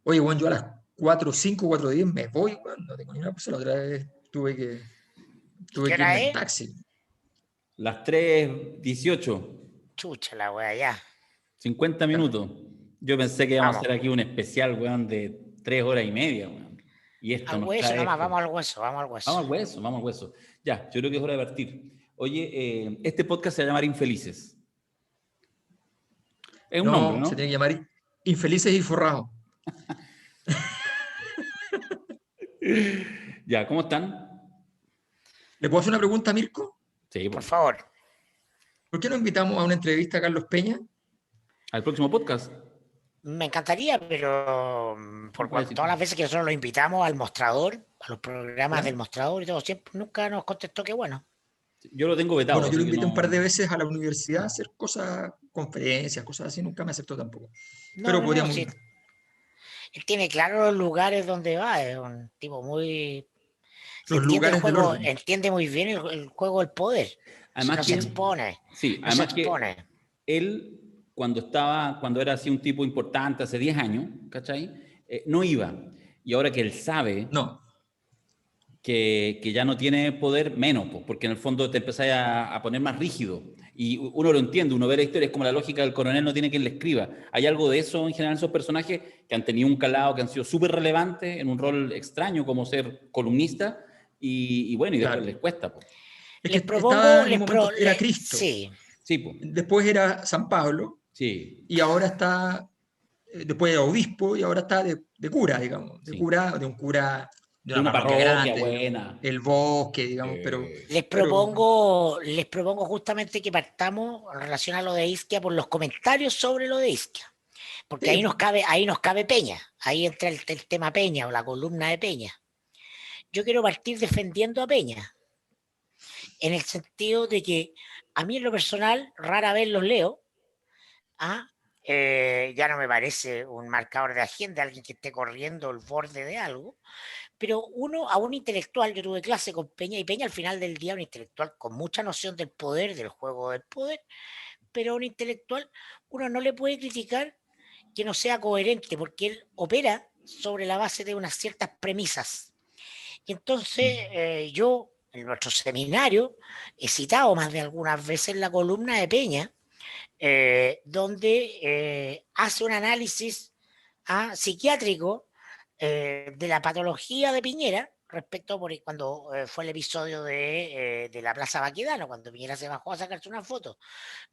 Oye, bueno, yo a las 4:05, 4:10 me voy, weón, no tengo ni una persona. Otra vez tuve ¿Qué que hora irme en es? taxi. Las 3:18, Chucha la wea, ya. 50 minutos. Yo pensé que íbamos a Vamos. hacer aquí un especial, weón, de 3 horas y media, weón. Y esto Al nos hueso trae nomás, esto. vamos al hueso, vamos al hueso. Vamos al hueso, vamos al hueso. Ya, yo creo que es hora de partir. Oye, este podcast se va a llamar Infelices. Es un nombre, No, se tiene ¿no? que llamar Infelices y Forrados. Ya, ¿cómo están? ¿Le puedo hacer una pregunta a Mirko? Sí, Por pues. favor. ¿Por qué no invitamos a una entrevista a Carlos Peña? Al próximo podcast. Me encantaría, pero Me por parece. todas las veces que nosotros lo invitamos al mostrador, a los programas ¿Ya? del mostrador y todo, siempre nunca nos contestó que bueno. Yo lo tengo vetado, Bueno, yo lo así que invité un par de no. veces a la universidad a hacer cosas, conferencias, cosas así, nunca me aceptó tampoco. No, Pero no, no, podríamos, sí, él tiene claro los lugares donde va, es un tipo muy... los Entiende el lugares del juego, orden. entiende muy bien el juego del poder. Además No se que, expone, sí, no se además que expone. él, cuando era así un tipo importante, hace 10 años, ¿cachai? No iba. Y ahora que él sabe No, que ya no tiene poder, menos, pues, porque en el fondo te empezás a poner más rígido. Y uno lo entiende, uno ve la historia, es como la lógica del coronel no tiene quien le escriba. Hay algo de eso en general en esos personajes que han tenido un calado, que han sido súper relevantes en un rol extraño como ser columnista, y bueno, y después claro. les cuesta. Pues. Es Les que propongo, estaba en un momento, era Cristo, sí, Sí, pues, después era San Pablo, sí, y ahora está, después era obispo, y ahora está de cura, digamos, sí. de un cura de De una una parroquia parroquia grande, buena. el bosque, digamos, pero les propongo justamente que partamos en relación a lo de Isquia por los comentarios sobre lo de Isquia. Porque sí, ahí nos cabe Peña, ahí entra el tema Peña o la columna de Peña. Yo quiero partir defendiendo a Peña, en el sentido de que a mí en lo personal rara vez los leo, ¿ah? Ya no me parece un marcador de agenda, alguien que esté corriendo el borde de algo, pero a un intelectual, yo tuve clase con Peña, y Peña al final del día un intelectual con mucha noción del poder, del juego del poder, pero a un intelectual uno no le puede criticar que no sea coherente, porque él opera sobre la base de unas ciertas premisas. Y entonces yo, en nuestro seminario, he citado más de algunas veces la columna de Peña, donde hace un análisis psiquiátrico de la patología de Piñera respecto por cuando fue el episodio de la Plaza Baquedano, cuando Piñera se bajó a sacarse una foto,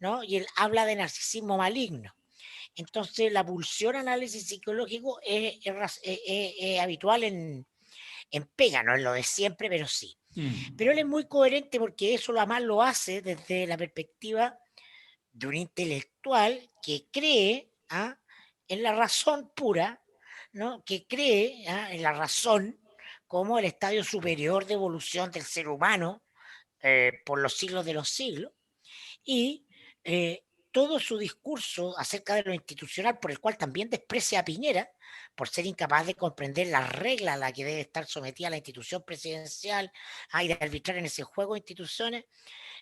¿no? Y él habla de narcisismo maligno. Entonces, la pulsión análisis psicológico es habitual en Pega, no es lo de siempre, pero sí. Pero él es muy coherente porque eso además lo hace desde la perspectiva de un intelectual que cree en la razón pura, ¿no? Que cree en la razón como el estadio superior de evolución del ser humano por los siglos de los siglos, y todo su discurso acerca de lo institucional, por el cual también desprecia a Piñera, por ser incapaz de comprender las reglas a las que debe estar sometida la institución presidencial y de arbitrar en ese juego de instituciones,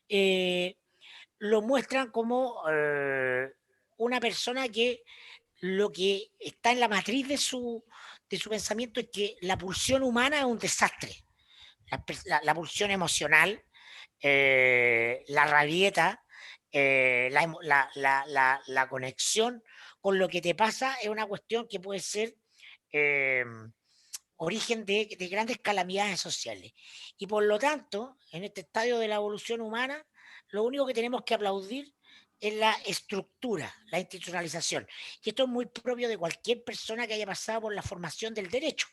eh, lo muestran como una persona que lo que está en la matriz de su pensamiento es que la pulsión humana es un desastre. La pulsión emocional, la rabieta, la conexión con lo que te pasa es una cuestión que puede ser eh, origen de grandes calamidades sociales. Y por lo tanto, en este estadio de la evolución humana, lo único que tenemos que aplaudir es la estructura, la institucionalización. Y esto es muy propio de cualquier persona que haya pasado por la formación del derecho,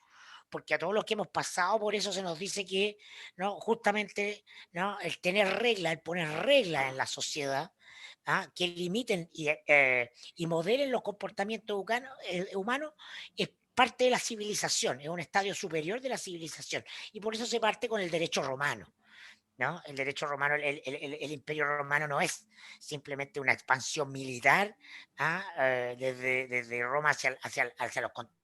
porque a todos los que hemos pasado por eso se nos dice que, ¿no? Justamente, ¿no? El tener reglas, el poner reglas en la sociedad, que limiten y modelen los comportamientos humanos, es parte de la civilización, es un estadio superior de la civilización. Y por eso se parte con el derecho romano. ¿No? El derecho romano, el imperio romano no es simplemente una expansión militar desde Roma hacia los continentes.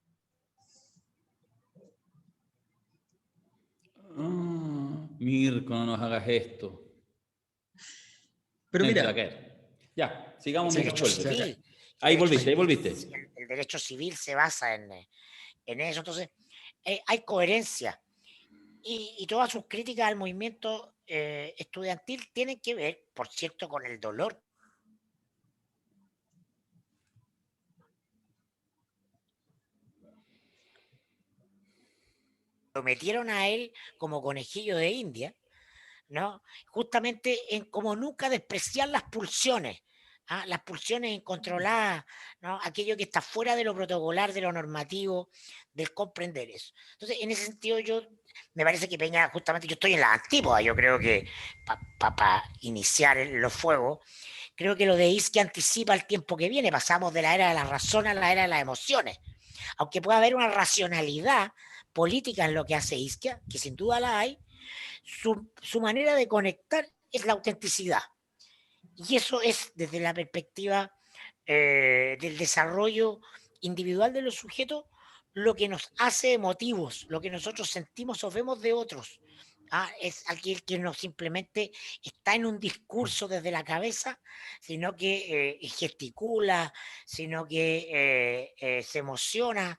Mirko, no nos hagas esto. pero Nadie se va a mira, caer. Ya, sigamos, sí, Mirko Derecho o sea, Schoelberg. civil. Ahí volviste, ahí civil, volviste. el derecho civil se basa en eso. Entonces, hay coherencia. Y todas sus críticas al movimiento estudiantil tienen que ver, por cierto, con el dolor. Lo metieron a él como conejillo de India, ¿no? Justamente en como nunca despreciar las pulsiones, las pulsiones incontroladas, ¿no? Aquello que está fuera de lo protocolar, de lo normativo, del comprender eso. Entonces, en ese sentido, me parece que Peña, justamente, yo estoy en la antípoda, yo creo que para iniciar los fuegos, creo que lo de Isquia anticipa el tiempo que viene, pasamos de la era de la razón a la era de las emociones, aunque pueda haber una racionalidad política en lo que hace Isquia, que sin duda la hay, su manera de conectar es la autenticidad. Y eso es desde la perspectiva del desarrollo individual de los sujetos lo que nos hace emotivos, lo que nosotros sentimos o vemos de otros. Es aquel que no simplemente está en un discurso desde la cabeza, sino que gesticula, sino que se emociona,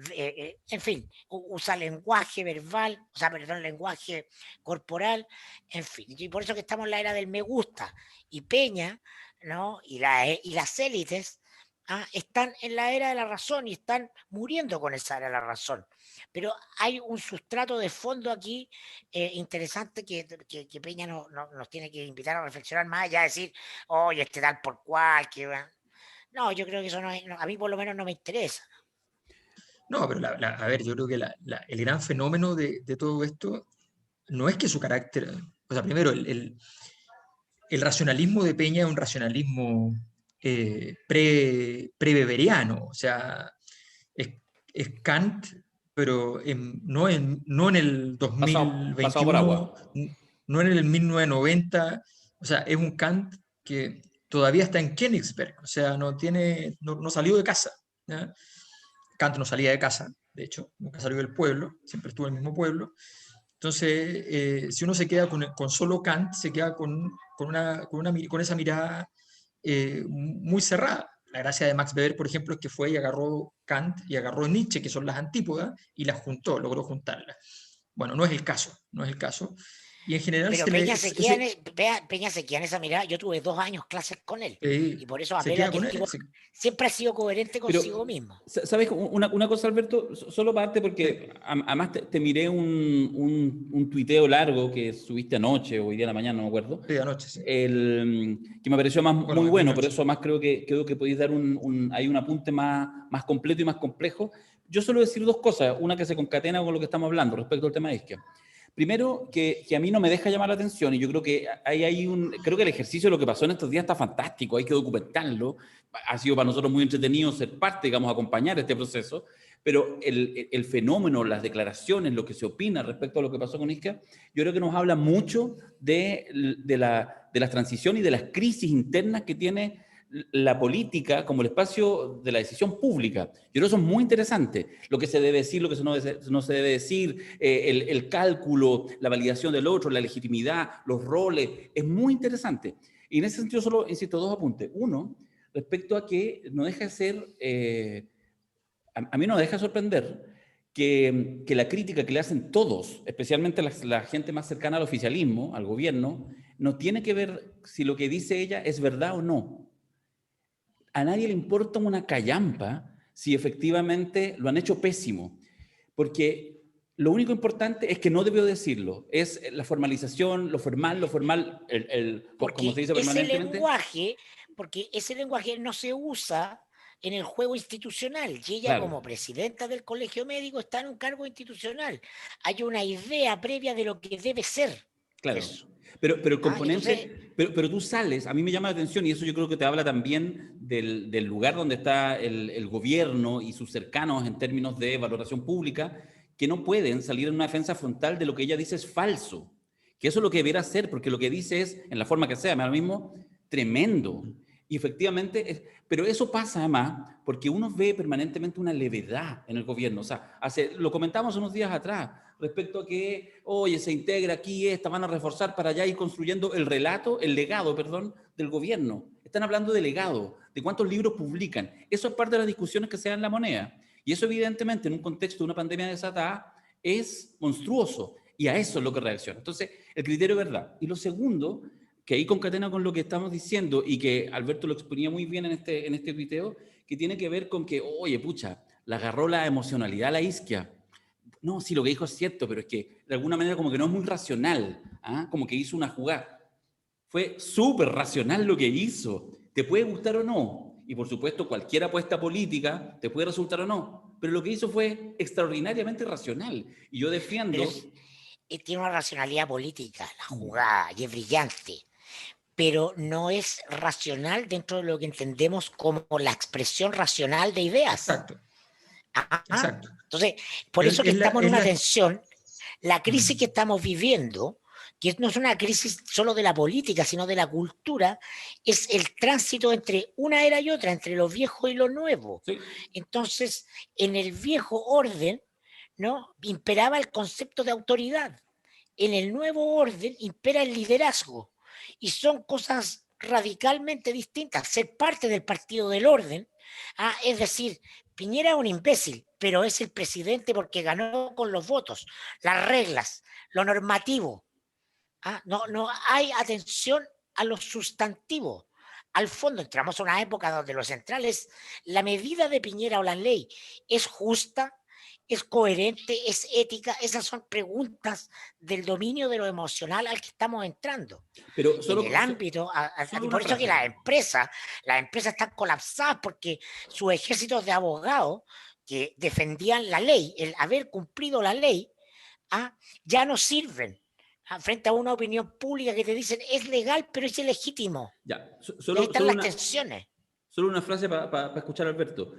en fin, usa lenguaje verbal, o sea, perdón, lenguaje corporal, en fin. Y por eso que estamos en la era del me gusta. Y Peña, ¿no? Y las élites están en la era de la razón y están muriendo con esa era de la razón. Pero hay un sustrato de fondo aquí interesante que Peña nos tiene que invitar a reflexionar más allá de decir, oye, este tal por cual, que... No, yo creo que eso a mí por lo menos no me interesa. No, pero a ver, yo creo que el gran fenómeno de todo esto no es que su carácter, o sea, primero, el racionalismo de Peña es un racionalismo pre-weberiano, o sea, es Kant, pero no en el Pasado por 2021, agua. no en el 1990, o sea, es un Kant que todavía está en Königsberg, o sea, no salió de casa, ¿ya? Kant no salía de casa, de hecho, nunca salió del pueblo, siempre estuvo en el mismo pueblo. Entonces, si uno se queda con solo Kant, se queda con esa mirada muy cerrada. La gracia de Max Weber, por ejemplo, es que fue y agarró Kant y agarró Nietzsche, que son las antípodas, y las juntó, logró juntarlas. Bueno, no es el caso, no es el caso. Y en general Pero Peña se queda Peña se queda en esa mirada. Yo tuve 2 años clases con él y por eso se apelo a queda que con el él. tipo siempre ha sido coherente Pero, consigo mismo. ¿sabes? Una cosa, Alberto, solo parte porque además te miré un tuiteo largo que subiste anoche o hoy día de la mañana, no me acuerdo, Sí, anoche, sí. Que me pareció más, Bueno, muy de bueno, por medianoche. eso más creo que podéis dar hay un apunte más completo y más complejo. Yo suelo decir dos cosas, una que se concatena con lo que estamos hablando respecto al tema de Isquia. Primero, que a mí no me deja llamar la atención y yo creo que creo que el ejercicio de lo que pasó en estos días está fantástico, hay que documentarlo, ha sido para nosotros muy entretenido ser parte, digamos, acompañar este proceso, pero el fenómeno, las declaraciones, lo que se opina respecto a lo que pasó con Isquia, yo creo que nos habla mucho de las transiciones y de las crisis internas que tiene la política como el espacio de la decisión pública. Yo creo que eso es muy interesante. Lo que se debe decir, lo que no se debe decir, el cálculo, la validación del otro, la legitimidad, los roles, es muy interesante. Y en ese sentido solo, insisto, dos apuntes. Uno, respecto a que no deja de ser, a mí no deja de sorprender que la crítica que le hacen todos, especialmente la gente más cercana al oficialismo, al gobierno, no tiene que ver si lo que dice ella es verdad o no. A nadie le importa una callampa si efectivamente lo han hecho pésimo, porque lo único importante es que no debió decirlo, es la formalización, lo formal, como se dice permanentemente. Porque ese lenguaje no se usa en el juego institucional y ella Claro, como presidenta del colegio médico está en un cargo institucional. Hay una idea previa de lo que debe ser claro. eso. Pero el Entonces, componente, pero tú sales, a mí me llama la atención y eso yo creo que te habla también del lugar donde está el gobierno y sus cercanos en términos de valoración pública, que no pueden salir en una defensa frontal de lo que ella dice es falso. Que eso es lo que debería hacer, porque lo que dice es, en la forma que sea, ahora mismo, tremendo. Y efectivamente, pero eso pasa además porque uno ve permanentemente una levedad en el gobierno. O sea, lo comentamos unos días atrás respecto a que, oye, se integra aquí van a reforzar para allá ir construyendo el legado, perdón, del gobierno. Están hablando de legado, de cuántos libros publican. Eso es parte de las discusiones que se dan en La Moneda. Y eso evidentemente en un contexto de una pandemia desatada es monstruoso. Y a eso es lo que reacciona. Entonces, el criterio es verdad. Y lo segundo, que ahí concatena con lo que estamos diciendo y que Alberto lo exponía muy bien en este video, que tiene que ver con que, oye, pucha, le agarró la emocionalidad a la Isquia. No, sí, lo que dijo es cierto, pero es que de alguna manera como que no es muy racional, ¿ah? Como que hizo una jugada. Fue súper racional lo que hizo. Te puede gustar o no. Y por supuesto, cualquier apuesta política te puede resultar o no. Pero lo que hizo fue extraordinariamente racional. Y yo defiendo... Tiene una racionalidad política, la jugada, y es brillante. Pero no es racional dentro de lo que entendemos como la expresión racional de ideas. Exacto. Exacto. Entonces, por eso que estamos en una tensión. La crisis que estamos viviendo, que no es una crisis solo de la política, sino de la cultura, es el tránsito entre una era y otra, entre lo viejo y lo nuevo. Sí. Entonces, en el viejo orden, ¿no?, imperaba el concepto de autoridad. En el nuevo orden impera el liderazgo. Y son cosas radicalmente distintas. Ser parte del partido del orden, es decir, Piñera es un imbécil, pero es el presidente porque ganó con los votos, las reglas, lo normativo. No hay atención a lo sustantivo. Al fondo entramos a una época donde lo central es la medida de Piñera o la ley. ¿Es justa? ¿Es coherente? ¿Es ética? Esas son preguntas del dominio de lo emocional al que estamos entrando. Pero solo, en el ámbito, por eso frase. que las empresas están colapsadas porque sus ejércitos de abogados que defendían la ley, el haber cumplido la ley, ya no sirven frente a una opinión pública que te dicen es legal pero es ilegítimo. Ya, Ahí están las tensiones. Solo una frase para escuchar a Alberto.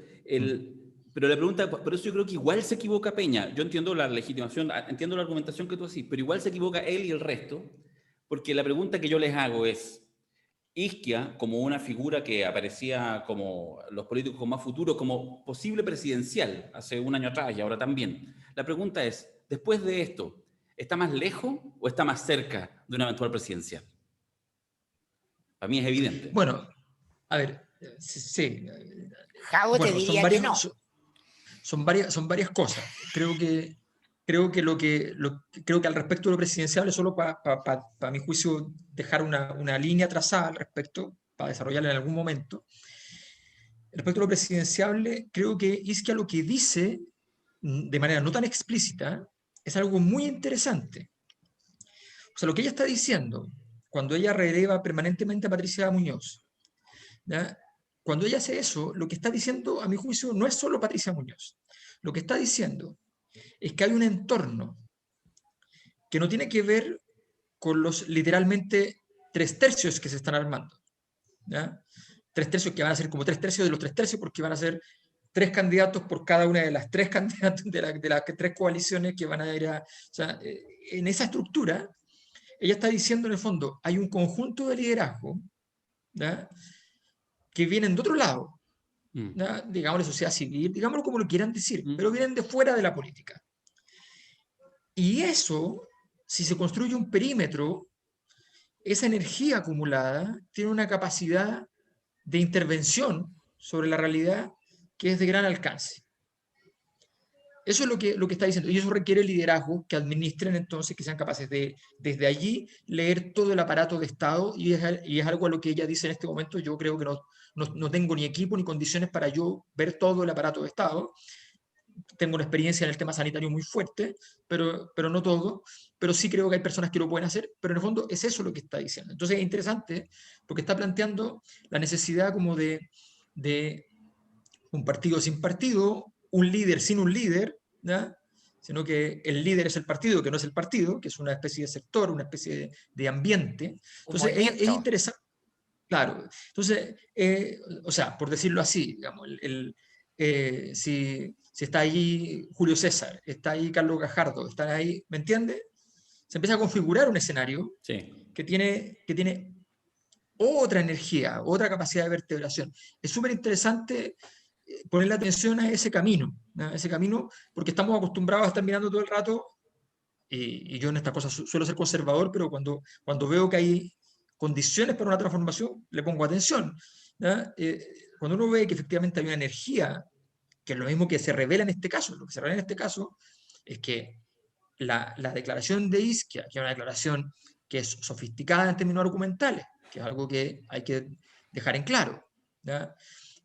Pero la pregunta, por eso yo creo que igual se equivoca Peña. Yo entiendo la legitimación, entiendo la argumentación que tú haces, pero igual se equivoca él y el resto, porque la pregunta que yo les hago es, Isquia, como una figura que aparecía como los políticos con más futuro, como posible presidencial hace un año atrás y ahora también. La pregunta es, después de esto, ¿está más lejos o está más cerca de una eventual presidencial? Para mí es evidente. Bueno, a ver, sí. Javo te diría que no. Son varias cosas. Creo que al respecto de lo presidencial es solo para mi juicio dejar una línea trazada al respecto, para desarrollarla en algún momento. Respecto a lo presidenciable, creo que Isquia lo que dice de manera no tan explícita es algo muy interesante. O sea, lo que ella está diciendo, cuando ella releva permanentemente a Patricia Muñoz, ¿ya? Cuando ella hace eso, lo que está diciendo, a mi juicio, no es solo Patricia Muñoz. Lo que está diciendo es que hay un entorno que no tiene que ver con los literalmente 3/3 que se están armando, ¿ya? 3/3 que van a ser como 3/3 de los 3/3 porque van a ser 3 candidatos por cada una de las 3 candidatos de las 3 coaliciones que van a ir a... O sea, en esa estructura, ella está diciendo en el fondo, hay un conjunto de liderazgo, ¿ya?, que vienen de otro lado, ¿ya?, digamos, sociedad civil, digámoslo como lo quieran decir, pero vienen de fuera de la política. Y eso, si se construye un perímetro, esa energía acumulada tiene una capacidad de intervención sobre la realidad que es de gran alcance. Eso es lo que está diciendo, y eso requiere liderazgo que administren entonces, que sean capaces de, desde allí, leer todo el aparato de Estado, y es algo a lo que ella dice en este momento. Yo creo que no tengo ni equipo ni condiciones para yo ver todo el aparato de Estado. Tengo una experiencia en el tema sanitario muy fuerte, pero no todo, pero sí creo que hay personas que lo pueden hacer, pero en el fondo es eso lo que está diciendo. Entonces es interesante porque está planteando la necesidad como de un partido sin partido, un líder sin un líder, ¿ya?, sino que el líder es el partido, que no es el partido, que es una especie de sector, una especie de ambiente. Entonces es interesante. Claro, entonces, o sea, por decirlo así, digamos, si está ahí Julio César, está ahí Carlos Gajardo, están ahí, ¿me entiendes? Se empieza a configurar un escenario que tiene otra energía, otra capacidad de vertebración. Es súper interesante ponerle atención a ese camino, ¿no?, ese camino, porque estamos acostumbrados a estar mirando todo el rato, y yo en esta cosa suelo ser conservador, pero cuando veo que hay condiciones para una transformación, le pongo atención, ¿ya? Cuando uno ve que efectivamente hay una energía, que es lo mismo que se revela en este caso, lo que se revela en este caso es que la declaración de Ischia, que es una declaración que es sofisticada en términos argumentales, que es algo que hay que dejar en claro, ¿ya?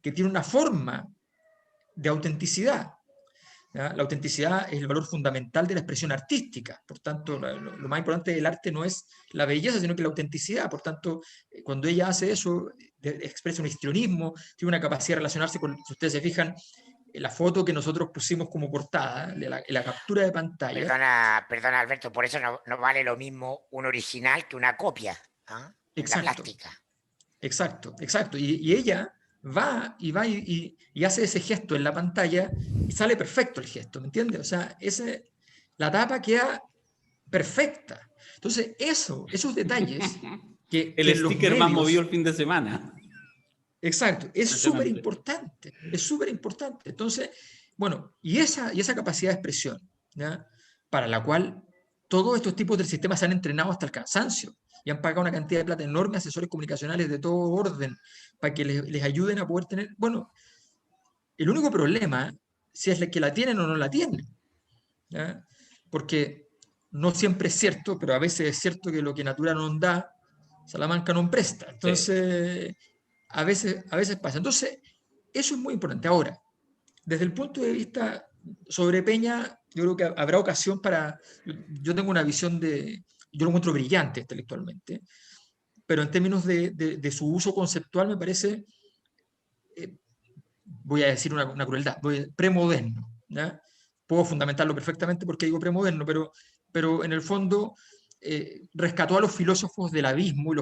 Que tiene una forma de autenticidad. ¿Ya? La autenticidad es el valor fundamental de la expresión artística. Por tanto, lo más importante del arte no es la belleza, sino que la autenticidad. Por tanto, cuando ella hace eso, expresa un histrionismo, tiene una capacidad de relacionarse con, si ustedes se fijan, la foto que nosotros pusimos como portada, la captura de pantalla. Perdona, Alberto, por eso no vale lo mismo un original que una copia, ¿ah? En la Exacto, plástica. exacto. Y ella va y hace ese gesto en la pantalla y sale perfecto el gesto, ¿me entiendes? O sea, la tapa queda perfecta. Entonces, esos detalles que El en los sticker más movido medios... el fin de semana. Exacto, es súper Impresionante. importante. Entonces, bueno, y esa capacidad de expresión, ¿ya? Para la cual todos estos tipos del sistema se han entrenado hasta el cansancio y han pagado una cantidad de plata enorme a asesores comunicacionales de todo orden para que les ayuden a poder tener... Bueno, el único problema, si es que la tienen o no la tienen, ¿ya? Porque no siempre es cierto, pero a veces es cierto que lo que natura no da, Salamanca no presta. Entonces, a veces pasa. Entonces, eso es muy importante. Ahora, desde el punto de vista sobre Peña, yo creo que habrá ocasión para... Yo tengo una visión yo lo encuentro brillante intelectualmente, pero en términos de su uso conceptual me parece, eh, voy a decir una crueldad, premoderno, ¿ya? Puedo fundamentarlo perfectamente porque digo premoderno, pero en el fondo rescató a los filósofos del abismo, y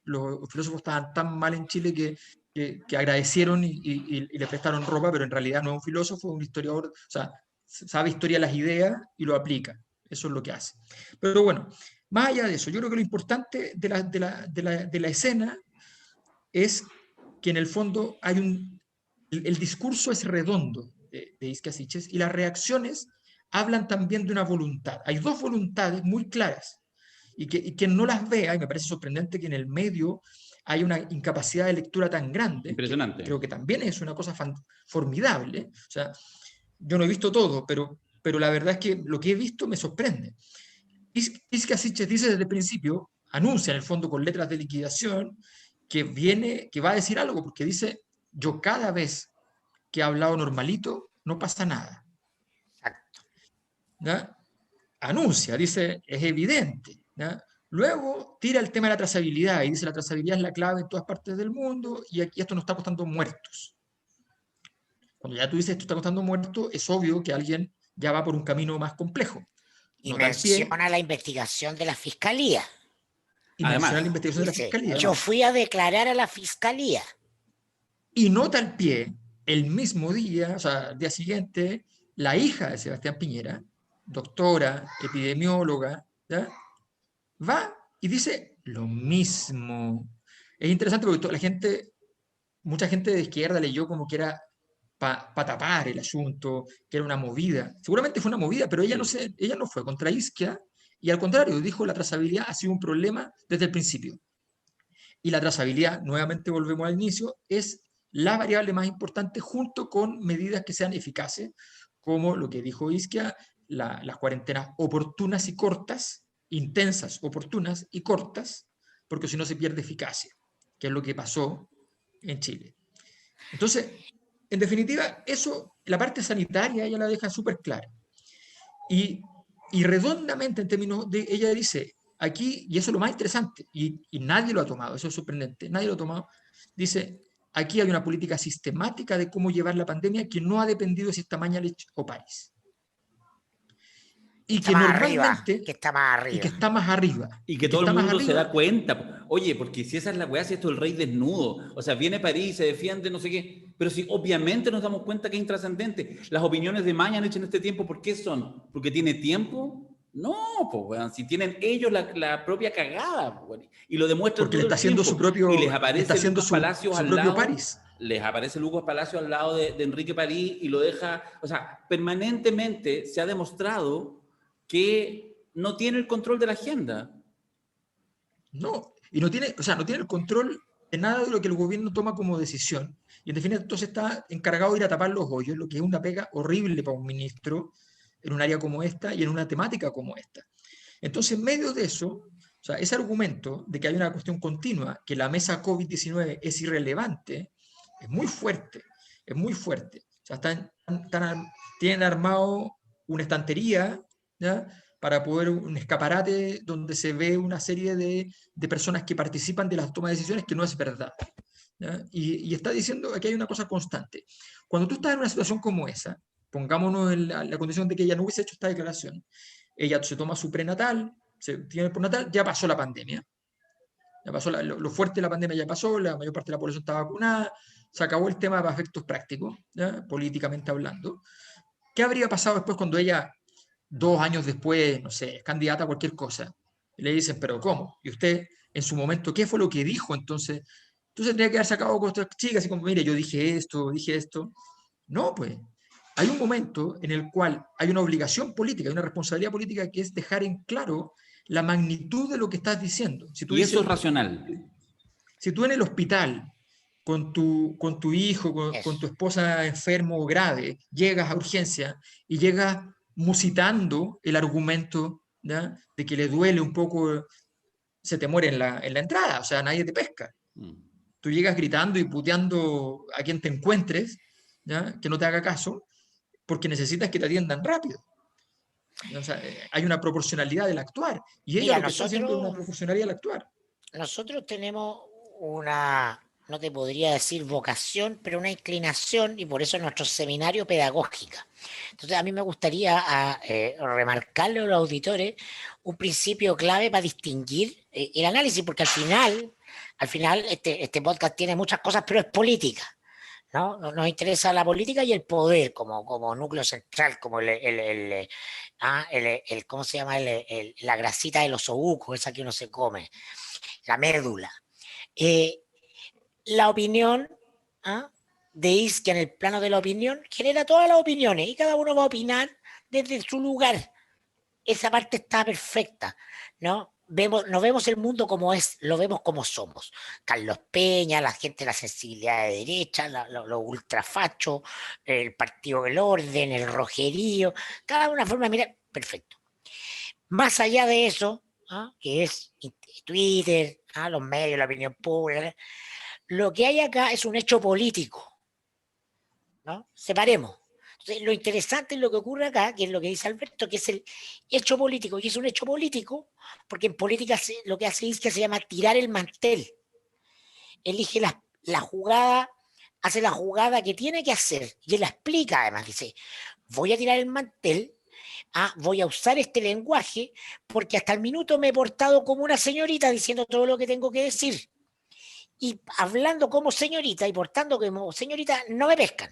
los filósofos estaban tan mal en Chile que agradecieron y le prestaron ropa, pero en realidad no es un filósofo, es un historiador, o sea, sabe historia de las ideas y lo aplica. Eso es lo que hace. Pero bueno, más allá de eso, yo creo que lo importante de la escena es que en el fondo el discurso es redondo de Isquia Siches y las reacciones hablan también de una voluntad. Hay dos voluntades muy claras y quien no las vea, y me parece sorprendente que en el medio hay una incapacidad de lectura tan grande, que Impresionante. creo que también es una cosa formidable. O sea, yo no he visto todo, pero la verdad es que lo que he visto me sorprende. Isquia Siches dice desde el principio, anuncia en el fondo con letras de liquidación, que va a decir algo, porque dice, yo cada vez que he hablado normalito, no pasa nada. ¿Ya? Anuncia, dice, es evidente. ¿Ya? Luego tira el tema de la trazabilidad y dice, la trazabilidad es la clave en todas partes del mundo y aquí esto nos está costando muertos. Cuando ya tú dices esto está costando muertos, es obvio que alguien ya va por un camino más complejo. Y Nota al pie, menciona la investigación de la fiscalía. y Además, menciona la investigación de la Dice, fiscalía. yo fui a declarar a la fiscalía. Y nota al pie, el mismo día, o sea, el día siguiente, la hija de Sebastián Piñera, doctora, epidemióloga, ¿ya? Va y dice lo mismo. Es interesante porque mucha gente de izquierda leyó como que era para tapar el asunto, que era una movida. Seguramente fue una movida, pero ella no fue contra Isquia y al contrario, dijo la trazabilidad ha sido un problema desde el principio. Y la trazabilidad, nuevamente volvemos al inicio, es la variable más importante junto con medidas que sean eficaces, como lo que dijo Isquia, las cuarentenas oportunas y cortas, intensas, oportunas y cortas, porque si no se pierde eficacia, que es lo que pasó en Chile. Entonces, en definitiva, eso, la parte sanitaria ella la deja súper clara. Y redondamente en términos de, ella dice, aquí, y eso es lo más interesante, y nadie lo ha tomado, eso es sorprendente, nadie lo ha tomado, dice, aquí hay una política sistemática de cómo llevar la pandemia que no ha dependido de si está Mañalich o París. Y Está que más arriba, normalmente, que está más y que arriba. está más arriba, y que todo el mundo se da cuenta. Oye, porque si esa es la weá, si esto es el rey desnudo, o sea, viene París, se defiende, no sé qué, pero si obviamente nos damos cuenta que es intrascendente. Las opiniones de Mañalich en este tiempo, ¿por qué son? ¿Porque tiene tiempo? No, pues, weón, si tienen ellos la propia cagada, pues, y lo demuestran porque le todo está el haciendo tiempo. Y les aparece Lucas Palacios su al propio lado, París. les aparece Lucas Palacios al lado de Enrique París y lo deja, o sea, permanentemente se ha demostrado que no tiene el control de la agenda. No, y no tiene, o sea, no tiene el control de nada de lo que el gobierno toma como decisión. Y en definitiva, entonces está encargado de ir a tapar los hoyos, lo que es una pega horrible para un ministro en un área como esta y en una temática como esta. Entonces, en medio de eso, o sea, ese argumento de que hay una cuestión continua, que la mesa COVID-19 es irrelevante, es muy fuerte, es muy fuerte. O sea, tienen armado una estantería, ¿ya? Para poder un escaparate donde se ve una serie de personas que participan de las tomas de decisiones que no es verdad. ¿Ya? Y está diciendo que hay una cosa constante. Cuando tú estás en una situación como esa, pongámonos en la condición de que ella no hubiese hecho esta declaración, ella se toma su prenatal, se tiene el prenatal, ya pasó la pandemia. Ya pasó lo fuerte de la pandemia ya pasó, la mayor parte de la población está vacunada, se acabó el tema para efectos prácticos, ¿ya? Políticamente hablando. ¿Qué habría pasado después cuando ella, 2 años después, no sé, es candidata a cualquier cosa? Y le dicen, ¿pero cómo? Y usted, en su momento, ¿qué fue lo que dijo? Entonces tendría que haber sacado con otras chicas, así como, mire, yo dije esto, dije esto. No, pues. Hay un momento en el cual hay una obligación política, hay una responsabilidad política que es dejar en claro la magnitud de lo que estás diciendo. Si tú Y eso dices, es racional. si tú en el hospital con tu hijo, con tu Eso. esposa enfermo o grave, llegas a urgencia y llegas musitando el argumento, ¿ya? De que le duele un poco, se te muere en la entrada, o sea, nadie te pesca. Mm. Tú llegas gritando y puteando a quien te encuentres, ¿ya? Que no te haga caso, porque necesitas que te atiendan rápido. O sea, hay una proporcionalidad del actuar, y ella Mira, lo que está haciendo es una proporcionalidad del actuar. nosotros tenemos una, no te podría decir vocación, pero una inclinación, y por eso nuestro seminario pedagógica. Entonces, a mí me gustaría remarcarle a los auditores un principio clave para distinguir el análisis, porque al final este podcast tiene muchas cosas, pero es política. ¿No? Nos interesa la política y el poder como núcleo central, como ¿cómo se llama? La grasita de los osobucos, esa que uno se come, la médula. Eh, la opinión, ¿ah? De Isquia en el plano de la opinión genera todas las opiniones y cada uno va a opinar desde su lugar. Esa parte está perfecta, ¿no? No vemos el mundo como es, lo vemos como somos. Carlos Peña, la gente de la sensibilidad de derecha, los ultrafachos, el Partido del Orden, el rojerío, cada una forma de mirar, perfecto. Más allá de eso, ¿ah? Que es Twitter, ¿ah? Los medios, la opinión pública, lo que hay acá es un hecho político, ¿no? Separemos. Entonces, lo interesante es lo que ocurre acá, que es lo que dice Alberto, que es el hecho político, y es un hecho político, porque en política lo que hace es que se llama tirar el mantel. Elige la jugada, hace la jugada que tiene que hacer, y él la explica además, dice, voy a tirar el mantel, voy a usar este lenguaje, porque hasta el minuto me he portado como una señorita diciendo todo lo que tengo que decir. Y hablando como señorita y portando como señorita, no me pescan.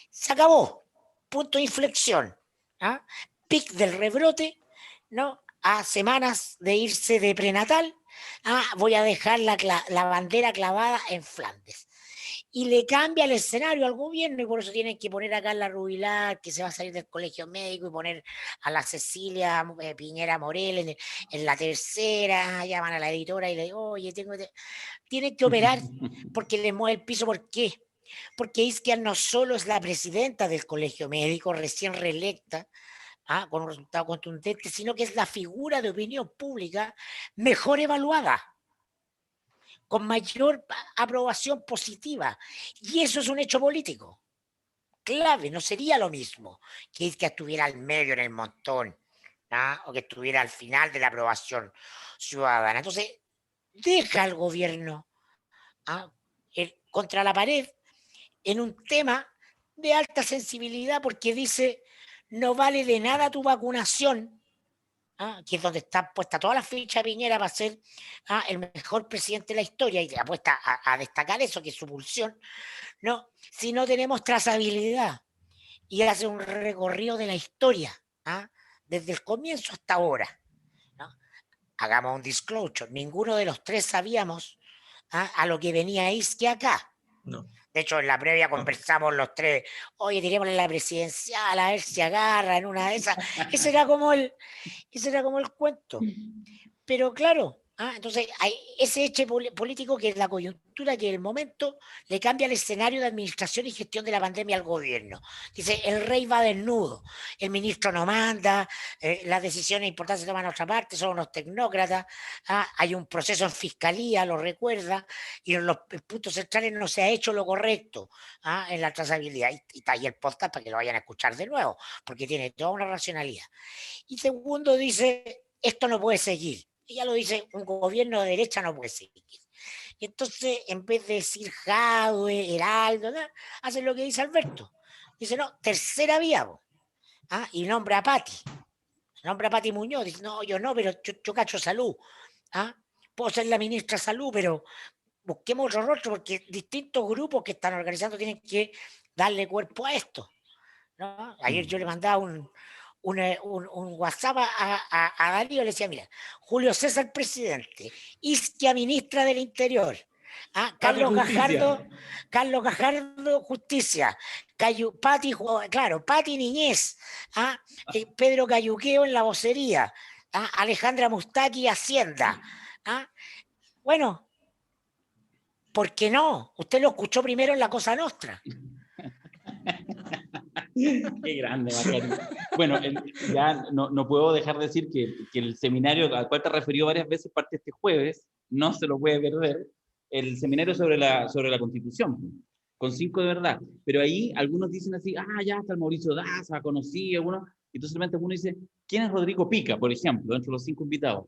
Se acabó. Punto de inflexión. ¿Ah? Pic del rebrote, ¿no? A semanas de irse de prenatal, voy a dejar la bandera clavada en Flandes. Y le cambia el escenario al gobierno y por eso tienen que poner acá a la Rubilar, que se va a salir del colegio médico, y poner a la Cecilia Piñera Morel en la tercera, llaman a la editora y le digo, oye, tienen que operar porque le mueve el piso. ¿Por qué? Porque Isquia no solo es la presidenta del colegio médico, recién reelecta, con un resultado contundente, sino que es la figura de opinión pública mejor evaluada, con mayor aprobación positiva. Y eso es un hecho político clave. No sería lo mismo que Isquia estuviera al medio en el montón, o que estuviera al final de la aprobación ciudadana. Entonces, deja al gobierno contra la pared en un tema de alta sensibilidad, porque dice, no vale de nada tu vacunación, que es donde está puesta toda la ficha de Piñera para ser el mejor presidente de la historia, y apuesta a destacar eso, que es su pulsión, no, si no tenemos trazabilidad. Y hace un recorrido de la historia, desde el comienzo hasta ahora, ¿no? Hagamos un disclosure, ninguno de los tres sabíamos a lo que venía Isquia acá. No. De hecho, en la previa conversamos los tres, oye, tirémosle la presidencial, a ver si agarra en una de esas. Ese era como el cuento. Pero claro, Entonces, hay ese hecho político que es la coyuntura, que en el momento le cambia el escenario de administración y gestión de la pandemia al gobierno. Dice, el rey va desnudo, el ministro no manda, las decisiones importantes se toman a otra parte, son unos tecnócratas, hay un proceso en fiscalía, lo recuerda, y en los puntos centrales no se ha hecho lo correcto en la trazabilidad. Y está ahí el podcast para que lo vayan a escuchar de nuevo, porque tiene toda una racionalidad. Y segundo, dice, esto no puede seguir. Y ya lo dice, un gobierno de derecha no puede seguir. Y entonces, en vez de decir Jadwe, Heraldo, ¿no?, hacen lo que dice Alberto. Dice, no, tercera vía, y nombra a Pati Muñoz. Dice, no, yo no, pero yo cacho salud. Puedo ser la ministra de salud, pero busquemos otro rostro, porque distintos grupos que están organizando tienen que darle cuerpo a esto, ¿no? Ayer yo le mandaba un WhatsApp a Darío, le decía, mira, Julio César presidente, Isquia ministra del Interior, Carlos Gajardo justicia, Pati Niñez, Pedro Cayuqueo en la vocería, Alejandra Mustaki Hacienda. Bueno, ¿por qué no? Usted lo escuchó primero en La Cosa Nostra. Qué grande, Macario. Bueno, ya no puedo dejar de decir que el seminario al cual te referió varias veces parte este jueves, no se lo puede perder, el seminario sobre la Constitución, con 5 de verdad. Pero ahí algunos dicen así, ya está el Mauricio Daza, conocí a uno, y entonces solamente uno dice, ¿quién es Rodrigo Pica, por ejemplo, entre los 5 invitados?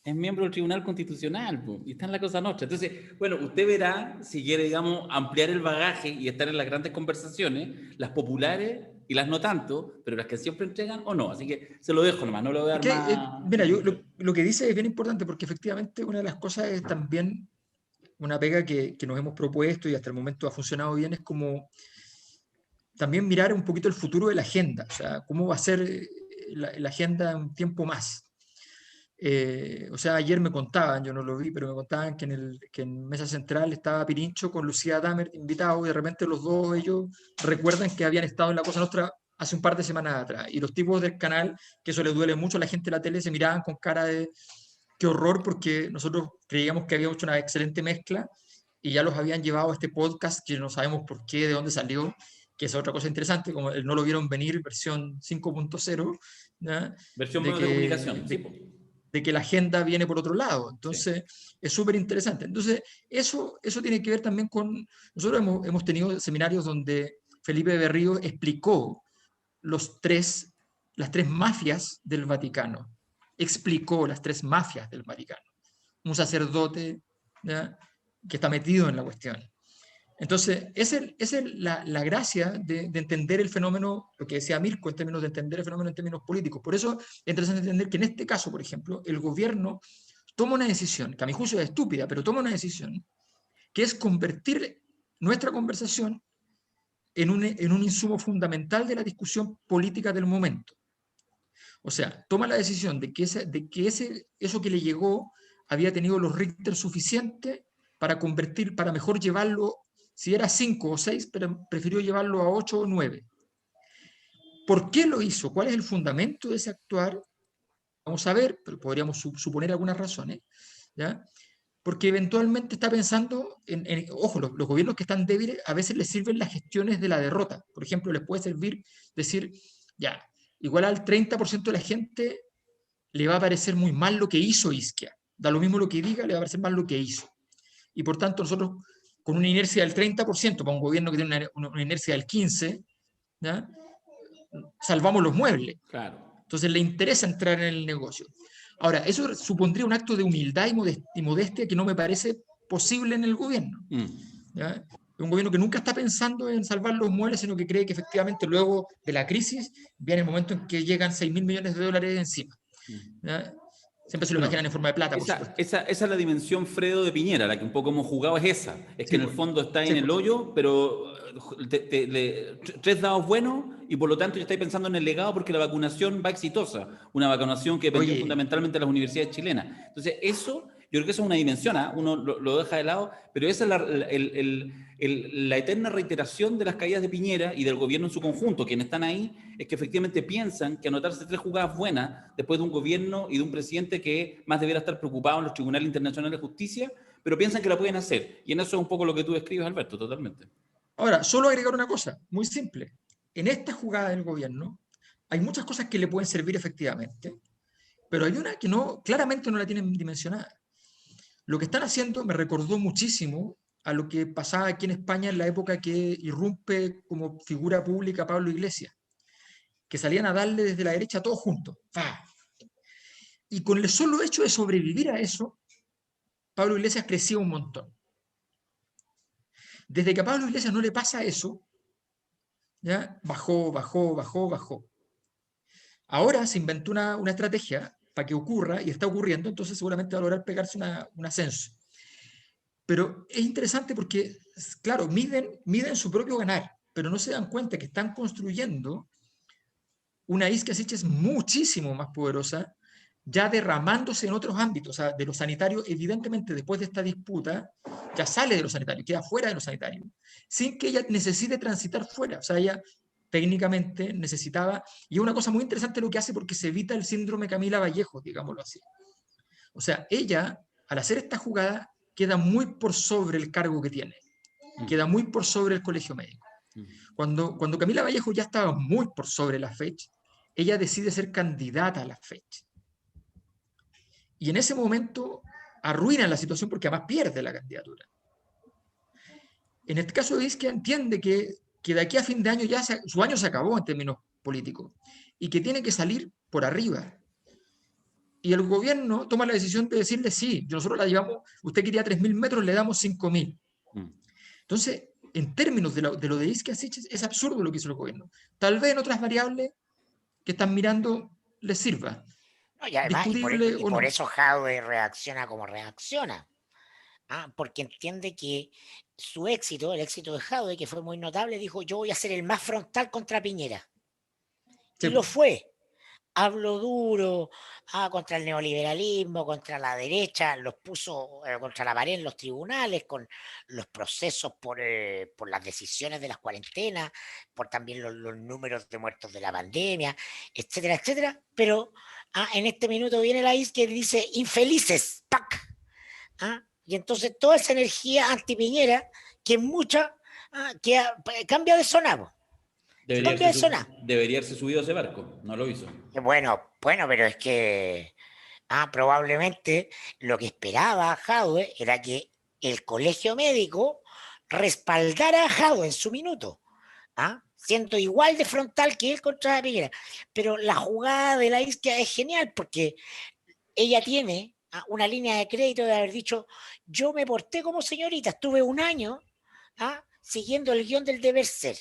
Es miembro del Tribunal Constitucional, y está en La Cosa Nostra. Entonces, bueno, usted verá, si quiere, digamos, ampliar el bagaje y estar en las grandes conversaciones, las populares y las no tanto, pero las que siempre entregan o no. Así que se lo dejo nomás, no lo voy a dar más. Mira, lo que dice es bien importante, porque efectivamente una de las cosas es también una pega que nos hemos propuesto y hasta el momento ha funcionado bien, es como también mirar un poquito el futuro de la agenda, o sea, cómo va a ser la agenda un tiempo más. O sea, ayer me contaban, yo no lo vi, pero me contaban que en Mesa Central estaba Pirincho con Lucía Damer invitado, y de repente los dos ellos recuerdan que habían estado en La Cosa Nostra hace un par de semanas atrás, y los tipos del canal, que eso les duele mucho a la gente de la tele, se miraban con cara de qué horror, porque nosotros creíamos que habíamos hecho una excelente mezcla y ya los habían llevado a este podcast que no sabemos por qué, de dónde salió, que es otra cosa interesante, como el No Lo Vieron Venir, versión 5.0, versión medios de comunicación, de que la agenda viene por otro lado. Entonces, es súper interesante. Entonces, eso tiene que ver también con... Nosotros hemos tenido seminarios donde Felipe Berrío explicó las tres mafias del Vaticano. Explicó las 3 mafias del Vaticano. Un sacerdote, ¿ya?, que está metido en la cuestión. Entonces, esa es la gracia de entender el fenómeno, lo que decía Mirko, en términos de entender el fenómeno en términos políticos. Por eso es interesante entender que en este caso, por ejemplo, el gobierno toma una decisión, que a mi juicio es estúpida, pero toma una decisión, que es convertir nuestra conversación en un insumo fundamental de la discusión política del momento. O sea, toma la decisión de que eso que le llegó había tenido los Richter suficientes para mejor llevarlo, si era 5 o 6, pero prefirió llevarlo a 8 o 9. ¿Por qué lo hizo? ¿Cuál es el fundamento de ese actuar? Vamos a ver, pero podríamos suponer algunas razones, ¿ya? Porque eventualmente está pensando ojo, los gobiernos que están débiles a veces les sirven las gestiones de la derrota. Por ejemplo, les puede servir decir, ya, igual al 30% de la gente le va a parecer muy mal lo que hizo Isquia. Da lo mismo lo que diga, le va a parecer mal lo que hizo. Y por tanto, nosotros, con una inercia del 30%, para un gobierno que tiene una inercia del 15%, ¿ya?, salvamos los muebles. Claro. Entonces le interesa entrar en el negocio. Ahora, eso supondría un acto de humildad y modestia que no me parece posible en el gobierno. ¿Ya? Un gobierno que nunca está pensando en salvar los muebles, sino que cree que efectivamente luego de la crisis viene el momento en que llegan 6.000 millones de dólares encima. ¿Ya? Siempre se lo imaginan en forma de plata, por supuesto. Esa es la dimensión Fredo de Piñera, la que un poco hemos jugado es esa. Es que en el fondo está en el hoyo, pero 3 dados buenos y por lo tanto ya estáis pensando en el legado porque la vacunación va exitosa. Una vacunación que dependió fundamentalmente de las universidades chilenas. Entonces eso Yo creo que eso es una dimensión, ¿ah? Uno lo deja de lado, pero esa es la eterna reiteración de las caídas de Piñera y del gobierno en su conjunto. Quienes están ahí es que efectivamente piensan que anotarse 3 jugadas buenas después de un gobierno y de un presidente que más debiera estar preocupado en los tribunales internacionales de justicia, pero piensan que la pueden hacer. Y en eso es un poco lo que tú describes, Alberto, totalmente. Ahora, solo agregar una cosa, muy simple. En esta jugada del gobierno hay muchas cosas que le pueden servir efectivamente, pero hay una que no, claramente no la tienen dimensionada. Lo que están haciendo me recordó muchísimo a lo que pasaba aquí en España en la época que irrumpe como figura pública Pablo Iglesias, que salían a darle desde la derecha todos juntos. ¡Fah! Y con el solo hecho de sobrevivir a eso, Pablo Iglesias crecía un montón. Desde que a Pablo Iglesias no le pasa eso, ¿ya? Bajó, bajó, bajó, bajó. Ahora se inventó una estrategia para que ocurra y está ocurriendo, entonces seguramente va a lograr pegarse un ascenso. Pero es interesante porque, claro, miden su propio ganar, pero no se dan cuenta que están construyendo una isquia Siches muchísimo más poderosa, ya derramándose en otros ámbitos. O sea, de lo sanitario, evidentemente, después de esta disputa, ya sale de lo sanitario, queda fuera de lo sanitario, sin que ella necesite transitar fuera. O sea, ella técnicamente necesitaba, y es una cosa muy interesante lo que hace porque se evita el síndrome Camila Vallejo, digámoslo así. O sea, ella, al hacer esta jugada, queda muy por sobre el cargo que tiene, queda muy por sobre el colegio médico. Cuando Camila Vallejo ya estaba muy por sobre la fecha, ella decide ser candidata a la fecha. Y en ese momento arruinan la situación porque además pierde la candidatura. En este caso, Isquia entiende que de aquí a fin de año ya su año se acabó en términos políticos y que tiene que salir por arriba. Y el gobierno toma la decisión de decirle, sí, nosotros la llevamos, usted quería 3.000 metros, le damos 5.000. Entonces, en términos de lo de Isquia Siches, es absurdo lo que hizo el gobierno. Tal vez en otras variables que están mirando les sirva, No, y además, discutible y o por no. eso Jadwe reacciona como reacciona. Porque entiende que su éxito, el éxito de Jadwe, que fue muy notable, dijo, yo voy a ser el más frontal contra Piñera. Y Sí, lo fue. Habló duro contra el neoliberalismo, contra la derecha, los puso contra la pared en los tribunales, con los procesos por las decisiones de las cuarentenas, por también los números de muertos de la pandemia, etcétera, etcétera. Pero en este minuto viene la IS que dice infelices, ¡pac! Y entonces toda esa energía antipiñera, que es mucha, cambia de zona, cambia de zona. Debería haberse subido a ese barco, no lo hizo. Bueno, pero es que probablemente lo que esperaba Jadwe era que el colegio médico respaldara a Jadwe en su minuto, siendo igual de frontal que él contra la Piñera. Pero la jugada de la Isquia es genial porque ella tiene una línea de crédito de haber dicho, yo me porté como señorita, estuve un año siguiendo el guión del deber ser.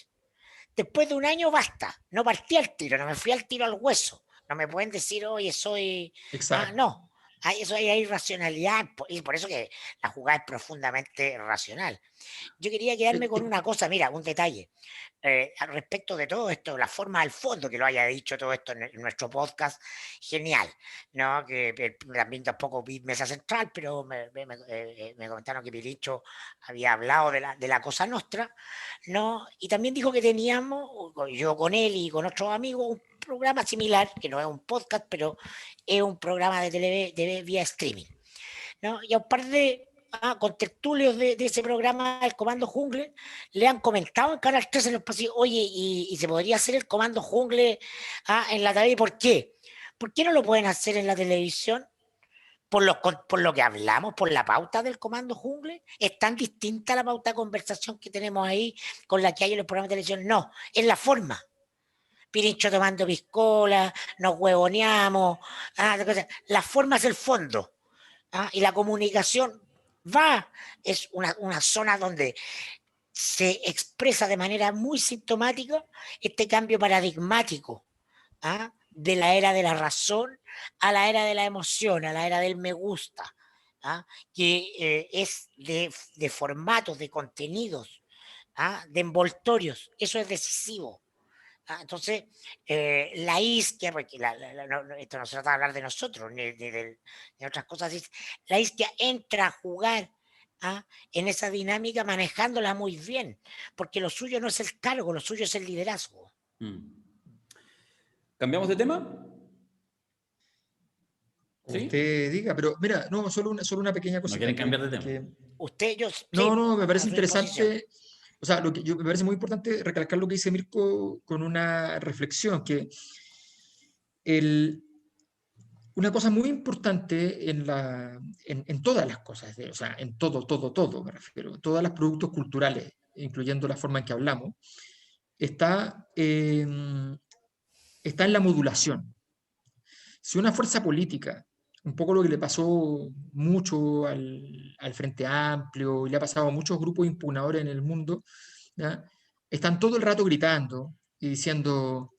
Después de un año basta, no partí al tiro, no me fui al tiro al hueso. No me pueden decir, oye, soy... exacto. no, eso hay irracionalidad y por eso que la jugada es profundamente racional. Yo quería quedarme con una cosa, mira, un detalle. Al respecto de todo esto, la forma al fondo que lo haya dicho todo esto en nuestro podcast, genial, ¿no? Que también tampoco vi Mesa Central, pero me comentaron que Pilincho había hablado de la Cosa Nostra, ¿no? Y también dijo que teníamos, yo con él y con otros amigos, un programa similar, que no es un podcast, pero es un programa de TV vía streaming, ¿no? Y a un par de contertulios de ese programa, el Comando Jungle, le han comentado en Canal 13 en los pasillos, oye, y se podría hacer el Comando Jungle en la TV, ¿por qué? ¿Por qué no lo pueden hacer en la televisión? Por lo que hablamos, por la pauta del Comando Jungle, es tan distinta la pauta de conversación que tenemos ahí con la que hay en los programas de televisión. No, es la forma. Pirincho tomando piscola, nos huevoneamos, la forma es el fondo. Y la comunicación es una zona donde se expresa de manera muy sintomática este cambio paradigmático de la era de la razón a la era de la emoción, a la era del me gusta, que es de formatos, de contenidos, de envoltorios. Eso es decisivo. Entonces, la isquia, porque esto no se trata de hablar de nosotros, ni otras cosas, la isquia entra a jugar en esa dinámica manejándola muy bien, porque lo suyo no es el cargo, lo suyo es el liderazgo. ¿Cambiamos de tema? ¿Sí? Usted diga, pero mira, no, solo una pequeña cosita. ¿No quieren cambiar de tema? Usted, yo... No, me parece a su disposición. interesante, o sea, me parece muy importante recalcar lo que dice Mirko con una reflexión, que una cosa muy importante en todas las cosas, o sea, en todo, me refiero, todos los productos culturales, incluyendo la forma en que hablamos, está en la modulación. Si una fuerza política, un poco lo que le pasó mucho al Frente Amplio y le ha pasado a muchos grupos impugnadores en el mundo, ¿ya? Están todo el rato gritando y diciendo,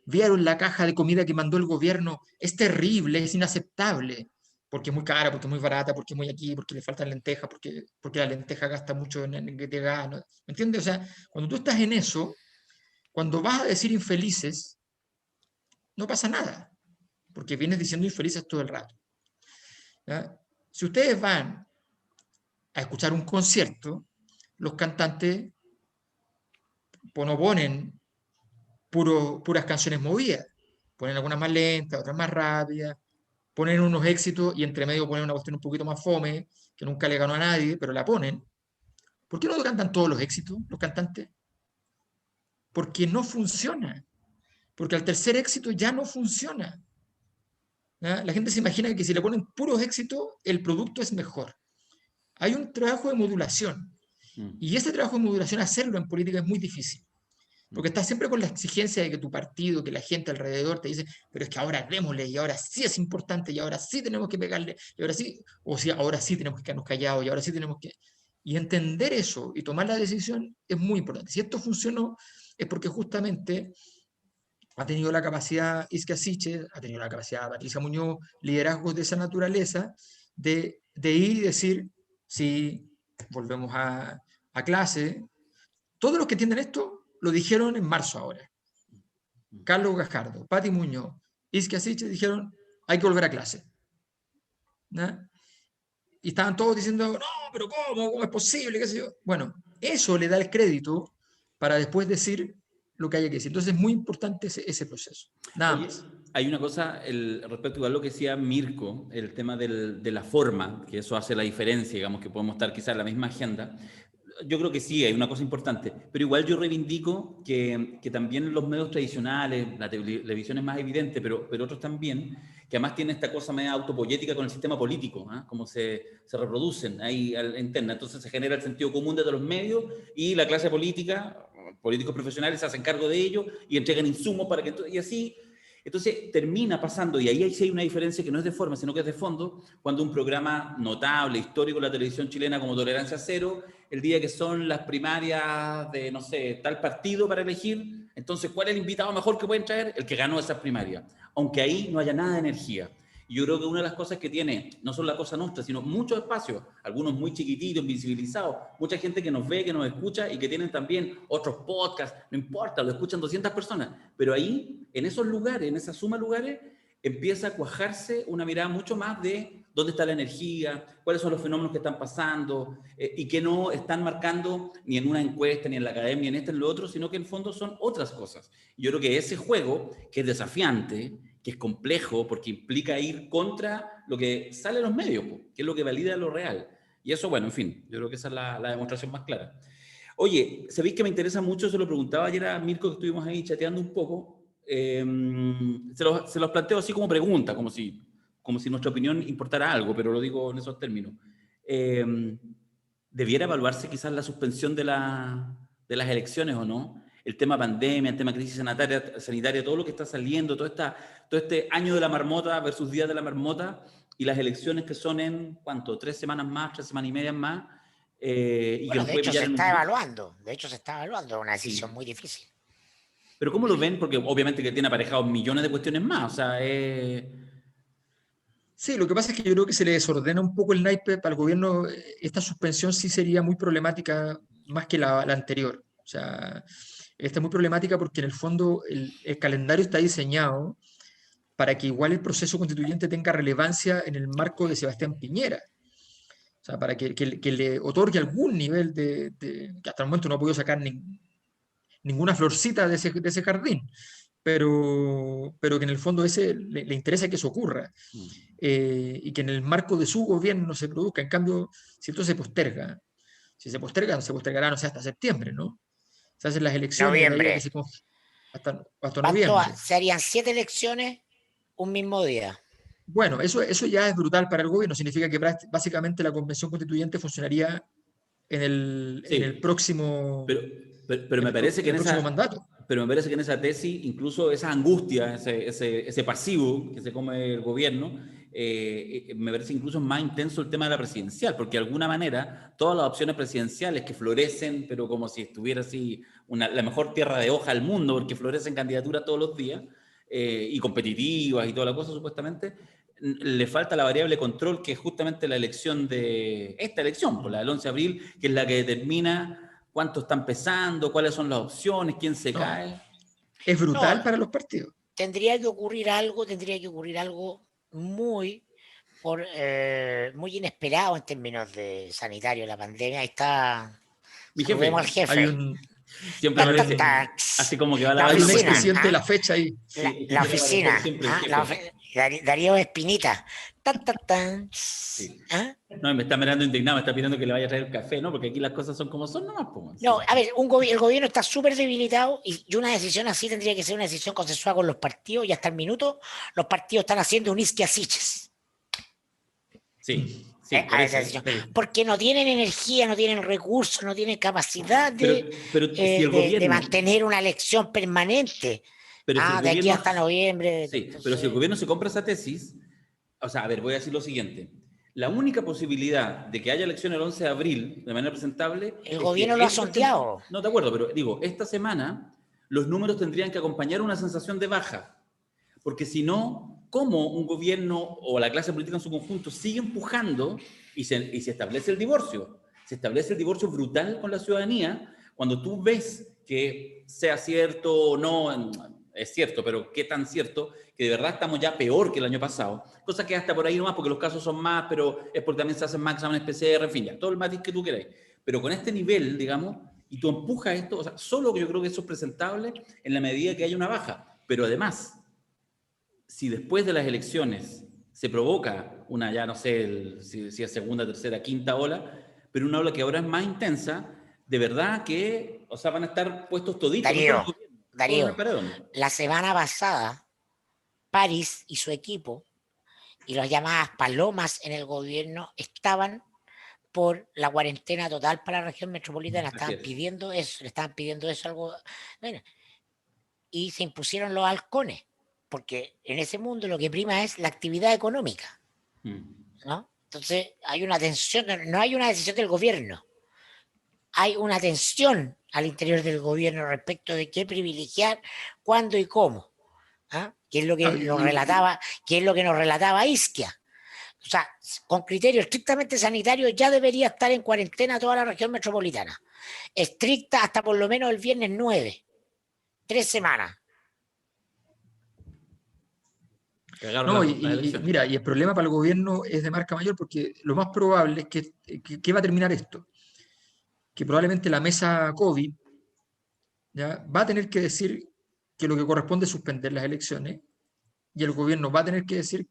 vieron la caja de comida que mandó el gobierno, es terrible, es inaceptable, porque es muy cara, porque es muy barata, porque es muy aquí, porque le faltan lentejas, porque la lenteja gasta mucho en que te gana. ¿Me entiendes? O sea, cuando tú estás en eso, cuando vas a decir infelices, no pasa nada, porque vienes diciendo infelices todo el rato. ¿Ya? Si ustedes van a escuchar un concierto, los cantantes no ponen puras canciones movidas, ponen algunas más lentas, otras más rápidas, ponen unos éxitos y entre medio ponen una cuestión un poquito más fome, que nunca le ganó a nadie, pero la ponen. ¿Por qué no cantan todos los éxitos, los cantantes? Porque no funciona. Porque al tercer éxito ya no funciona. ¿Ya? La gente se imagina que si le ponen puros éxitos, el producto es mejor. Hay un trabajo de modulación. Y ese trabajo de modulación, hacerlo en política es muy difícil. Porque estás siempre con la exigencia de que tu partido, que la gente alrededor te dice, pero es que ahora démosle, y ahora sí es importante, y ahora sí tenemos que pegarle, y ahora sí, o sea, ahora sí tenemos que quedarnos callados, y ahora sí tenemos que... Y entender eso y tomar la decisión es muy importante. Si esto funcionó, es porque justamente ha tenido la capacidad Isquia Siche, ha tenido la capacidad Patricia Muñoz, liderazgos de esa naturaleza, de ir y decir, sí, volvemos a clase. Todos los que entienden esto lo dijeron en marzo ahora. Carlos Gajardo, Pati Muñoz, Isquia Siche dijeron, hay que volver a clase. ¿No? Y estaban todos diciendo, no, pero ¿cómo es posible? ¿Qué sé yo? Bueno, eso le da el crédito para después decir lo que haya que decir. Entonces es muy importante ese proceso. Nada más. Hay una cosa respecto a lo que decía Mirko, el tema de la forma, que eso hace la diferencia, digamos, que podemos estar quizás en la misma agenda. Yo creo que sí, hay una cosa importante, pero igual yo reivindico que también los medios tradicionales, la televisión es más evidente, pero otros también, que además tienen esta cosa media autopoyética con el sistema político, como se reproducen ahí interna. Entonces se genera el sentido común de todos los medios y la clase política, políticos profesionales se hacen cargo de ello y entregan insumos para que... Y así... Entonces termina pasando, y ahí sí hay una diferencia que no es de forma, sino que es de fondo, cuando un programa notable, histórico de la televisión chilena como Tolerancia Cero, el día que son las primarias de, no sé, tal partido para elegir, entonces, ¿cuál es el invitado mejor que pueden traer? El que ganó esas primarias, aunque ahí no haya nada de energía. Y yo creo que una de las cosas que tiene, no solo la Cosa Nostra, sino muchos espacios, algunos muy chiquititos, invisibilizados, mucha gente que nos ve, que nos escucha y que tienen también otros podcasts, no importa, lo escuchan 200 personas, pero ahí, en esos lugares, en esa suma de lugares, empieza a cuajarse una mirada mucho más de dónde está la energía, cuáles son los fenómenos que están pasando y que no están marcando ni en una encuesta, ni en la academia, ni en este, ni en lo otro, sino que en el fondo son otras cosas. Yo creo que ese juego, que es desafiante, que es complejo, porque implica ir contra lo que sale en los medios, que es lo que valida lo real. Y eso, bueno, en fin, yo creo que esa es la demostración más clara. Oye, ¿sabéis que me interesa mucho? Se lo preguntaba ayer a Mirko, que estuvimos ahí chateando un poco. Se los planteo así como pregunta, como si nuestra opinión importara algo, pero lo digo en esos términos. ¿Debiera evaluarse quizás la suspensión de las elecciones o no? El tema pandemia, el tema crisis sanitaria, todo lo que está saliendo, todo este año de la marmota versus día de la marmota, y las elecciones que son en, ¿cuánto? 3 semanas más, 3 semanas y media más. Y bueno, que de hecho se está evaluando, una decisión sí. muy difícil. Pero ¿cómo lo ven? Porque obviamente que tiene aparejados millones de cuestiones más, o sea, Sí, lo que pasa es que yo creo que se le desordena un poco el naipe para el gobierno. Esta suspensión sí sería muy problemática más que la anterior. O sea, esta es muy problemática porque en el fondo el calendario está diseñado para que igual el proceso constituyente tenga relevancia en el marco de Sebastián Piñera. O sea, para que le otorgue algún nivel que hasta el momento no ha podido sacar ninguna florcita de ese jardín, pero que en el fondo le interesa que eso ocurra, y que en el marco de su gobierno se produzca. En cambio, si esto se posterga, si se postergará, no sé, hasta septiembre, ¿no? Se hacen las elecciones de ahí a que Noviembre. hasta noviembre. Se harían 7 elecciones un mismo día. Bueno, eso ya es brutal para el gobierno. Significa que básicamente la convención constituyente funcionaría en el Sí, próximo, pero me parece que en el próximo mandato. pero me parece que en esa tesis, incluso esa angustia, ese pasivo que se come el gobierno, me parece incluso más intenso el tema de la presidencial, porque de alguna manera todas las opciones presidenciales que florecen, pero como si estuviera así la mejor tierra de hoja del mundo, porque florecen candidaturas todos los días, y competitivas y toda la cosa supuestamente, le falta la variable control, que es justamente la elección esta elección, pues la del 11 de abril, que es la que determina cuánto están pesando, cuáles son las opciones, quién se No, cae. es No, brutal para los partidos. tendría que ocurrir algo muy muy inesperado en términos de sanitario la pandemia. Ahí está. Mi Saludemos al jefe Hay jefe. un, siempre Ta, ta, aparece, ta. así como que va a la La hay un baile. oficina. expresidente de la fecha ahí. Sí, La quiere aparecer oficina. siempre el jefe. Darío Espinita. Ta, ta, ta. Sí. ¿Ah? No, me está mirando indignado, me está pidiendo que le vaya a traer café, ¿no? Porque aquí las cosas son como son nomás, pues. No, a ver, el gobierno está súper debilitado y una decisión así tendría que ser una decisión consensuada con los partidos, y hasta el minuto los partidos están haciendo un isquiasiches. Sí, sí, por A eso. esa decisión. Porque no tienen energía, no tienen recursos, no tienen capacidad Pero si el de gobierno, mantener una elección permanente. pero si el De aquí gobierno, hasta noviembre. sí, pero si el Entonces, gobierno se compra esa tesis, o sea, a ver, voy a decir lo siguiente. La única posibilidad de que haya elección el 11 de abril de manera presentable el es gobierno que lo ha sondeado. no, de acuerdo, pero digo, esta semana los números tendrían que acompañar una sensación de baja. Porque si no, ¿cómo un gobierno o la clase política en su conjunto sigue empujando y se establece el divorcio? Se establece el divorcio brutal con la ciudadanía cuando tú ves que, sea cierto o no, es cierto, pero qué tan cierto, que de verdad estamos ya peor que el año pasado. Cosa que hasta por ahí nomás, porque los casos son más, pero es porque también se hacen más exámenes PCR, en fin, ya, todo el matiz que tú queráis. Pero con este nivel, digamos, y tú empujas esto, o sea, solo yo creo que eso es presentable en la medida que haya una baja. Pero además, si después de las elecciones se provoca una, ya no sé si es segunda, tercera, quinta ola, pero una ola que ahora es más intensa, de verdad que, o sea, van a estar puestos toditos, no solo el gobierno, todos en el Darío, paredón. la semana pasada, París y su equipo y las llamadas palomas en el gobierno estaban por la cuarentena total para la región metropolitana. Así Estaban es. pidiendo eso, le estaban pidiendo eso algo. Bueno, y se impusieron los halcones, porque en ese mundo lo que prima es la actividad económica, ¿no? Entonces hay una tensión, no hay una decisión del gobierno, hay una tensión al interior del gobierno respecto de qué privilegiar, cuándo y cómo. Que es lo Ah, que nos relataba Isquia. O sea, con criterios estrictamente sanitarios ya debería estar en cuarentena toda la región metropolitana. Estricta hasta por lo menos el viernes 9. 3 semanas. Cagaron No, las elecciones. mira, y el problema para el gobierno es de marca mayor porque lo más probable es que va a terminar esto, que probablemente la mesa COVID ya va a tener que decir que lo que corresponde es suspender las elecciones, y el gobierno va a tener que decir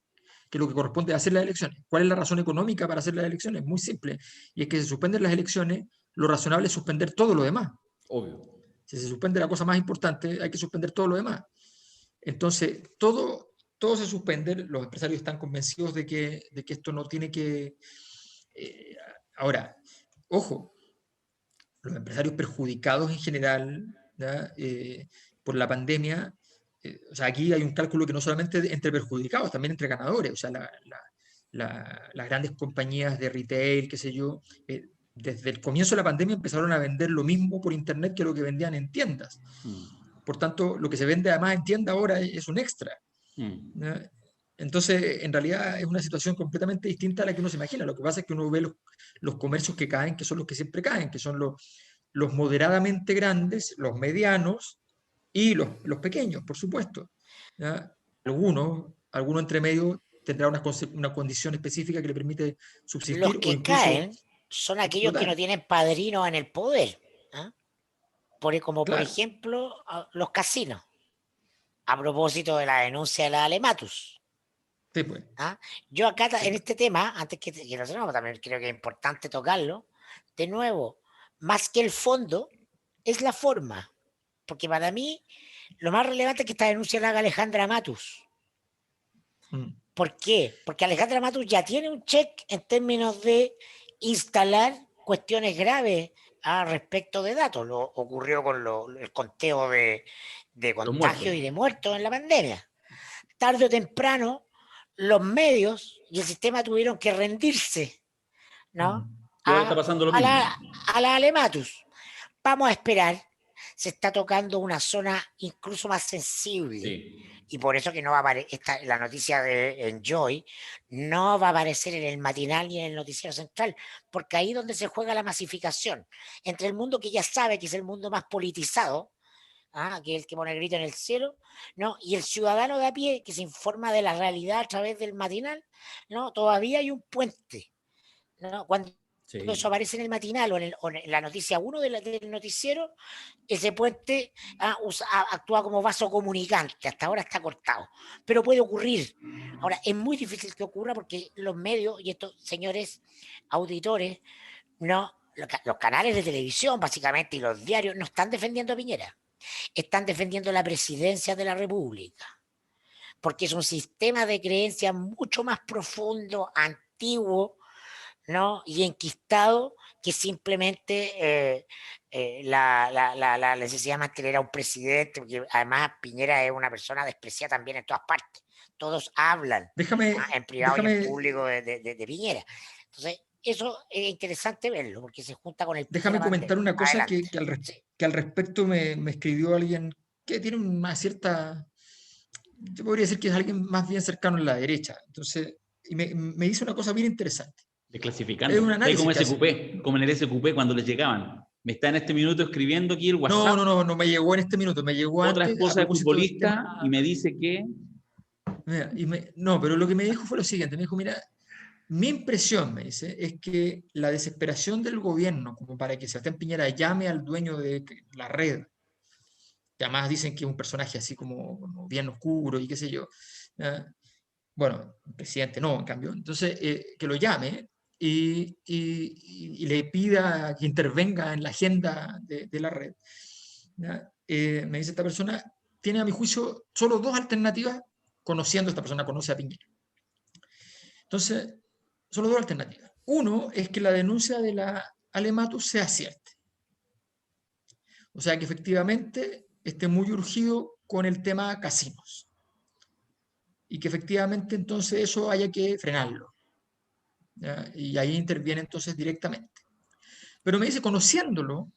que lo que corresponde es hacer las elecciones. ¿Cuál es la razón económica para hacer las elecciones? Muy simple, y es que si se suspenden las elecciones, lo razonable es suspender todo lo demás. Obvio. Si se suspende la cosa más importante, hay que suspender todo lo demás. Entonces, todo se suspende. Los empresarios están convencidos de que esto no tiene que... ahora, ojo, los empresarios perjudicados en general, por la pandemia, o sea, aquí hay un cálculo que no solamente entre perjudicados, también entre ganadores. O sea, las grandes compañías de retail, qué sé yo, desde el comienzo de la pandemia empezaron a vender lo mismo por internet que lo que vendían en tiendas. Por tanto, lo que se vende además en tienda ahora es un extra. ¿No? Entonces, en realidad es una situación completamente distinta a la que uno se imagina. Lo que pasa es que uno ve los comercios que caen, que son los que siempre caen, que son los moderadamente grandes, los medianos y los pequeños, por supuesto. ¿Ya? Algunos entre medio tendrá una condición específica que le permite Los subsistir o que incluso caen son aquellos que no explotar. tienen padrinos en el poder, ¿ah? Como por Claro, ejemplo los casinos, a propósito de la denuncia de la Alematus. sí, pues. ¿Ah? Yo acá Sí, en pues. este tema, antes que lo tenemos, también creo que es importante tocarlo, de nuevo, más que el fondo, es la forma, porque para mí lo más relevante es que esta denuncia la haga Alejandra Matus. Mm. ¿Por qué? Porque Alejandra Matus ya tiene un check en términos de instalar cuestiones graves respecto de datos. Lo ocurrió con el conteo de Los muertos. contagios y de muertos en la pandemia. Tarde o temprano, los medios y el sistema tuvieron que rendirse, ¿no? Y ahora está pasando lo A mismo. la Alematus. Vamos a esperar. Se está tocando una zona incluso más sensible. Sí. Y por eso que no va a aparecer, la noticia de Enjoy no va a aparecer en el matinal ni en el noticiero central, porque ahí es donde se juega la masificación. Entre el mundo que ya sabe que es el mundo más politizado, que es el que pone el grito en el cielo, ¿no? Y el ciudadano de a pie que se informa de la realidad a través del matinal, ¿no? Todavía hay un puente, ¿no? Cuando eso Sí. aparece en el matinal o en la noticia 1 del noticiero, ese puente actúa como vaso comunicante, hasta ahora está cortado, pero puede ocurrir. Ahora, es muy difícil que ocurra porque los medios y estos señores auditores, no, los canales de televisión básicamente y los diarios no están defendiendo a Piñera, están defendiendo la presidencia de la República, porque es un sistema de creencias mucho más profundo, antiguo, ¿no? Y enquistado que simplemente la necesidad de mantener a un presidente, porque además Piñera es una persona despreciada también en todas partes. Todos hablan Déjame, en privado y en déjame, público de Piñera. Entonces, eso es interesante verlo, porque se junta con el pic de déjame la comentar pandemia. una cosa Adelante. Sí. que al respecto me escribió alguien que tiene una cierta, yo podría decir que es alguien más bien cercano a la derecha. Entonces, y me dice una cosa bien interesante. Es Desclasificando. un Está como análisis que hace. SQP, como en el SQP cuando les llegaban. Me está en este minuto escribiendo aquí el No, WhatsApp no me llegó en este minuto, me llegó otra antes a esposa de propósito del tema. futbolista y me dice que Mira, no, pero lo que me dijo fue lo siguiente, me dijo, mira, mi impresión, me dice, es que la desesperación del gobierno, como para que Sebastián Piñera llame al dueño de la red, que además dicen que es un personaje así como bien oscuro y qué sé yo, ¿ya? Bueno, el presidente no, en cambio, entonces que lo llame y le pida que intervenga en la agenda de la red. ¿Ya? Me dice esta persona, tiene a mi juicio solo dos alternativas, conociendo, esta persona conoce a Piñera. Entonces, solo dos alternativas. Uno es que la denuncia de la Alematus sea cierta. O sea, que efectivamente esté muy urgido con el tema casinos. Y que efectivamente entonces eso haya que frenarlo. ¿Ya? Y ahí interviene entonces directamente. Pero me dice, conociéndolo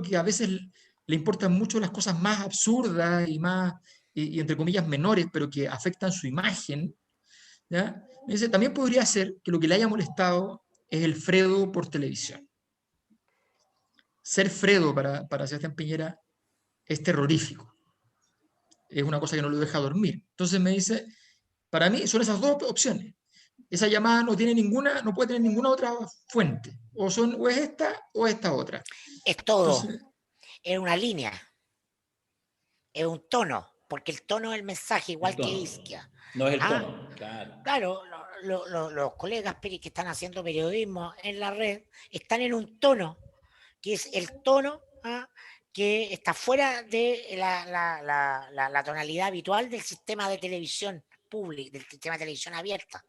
que a veces le importan mucho las cosas más absurdas y más, y entre comillas menores, pero que afectan su imagen, ¿ya? Me dice, también podría ser que lo que le haya molestado es el Fredo por televisión. Ser Fredo para Sebastián Piñera es terrorífico. Es una cosa que no lo deja dormir. Entonces me dice, para mí son esas dos opciones. Esa llamada no tiene ninguna, no puede tener ninguna otra fuente. O es esta o esta otra. Es todo, Entonces, es una línea, es un tono, porque el tono del mensaje, el igual que tono. Isquia. No es el ¿Ah? tono, claro. Claro, los colegas que están haciendo periodismo en la red están en un tono, que es el tono que está fuera de la tonalidad habitual del sistema de televisión pública, del sistema de televisión abierta.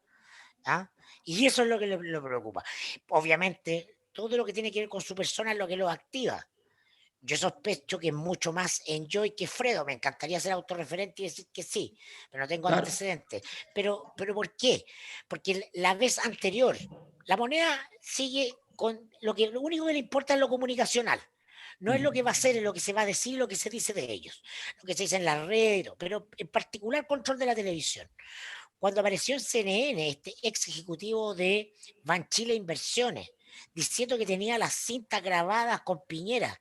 ¿Ah? Y eso es lo que lo preocupa. Obviamente, todo lo que tiene que ver con su persona es lo que lo activa. Yo sospecho que es mucho más Enjoy que Fredo. Me encantaría ser autorreferente y decir que sí, pero no tengo claro. antecedentes. Pero ¿por qué? Porque la vez anterior, la moneda sigue con lo único que le importa es lo comunicacional. No es lo que va a ser, es lo que se va a decir, lo que se dice de ellos, lo que se dice en la red, pero en particular control de la televisión. Cuando apareció en CNN este ex ejecutivo de Banchile Inversiones, diciendo que tenía las cintas grabadas con Piñera,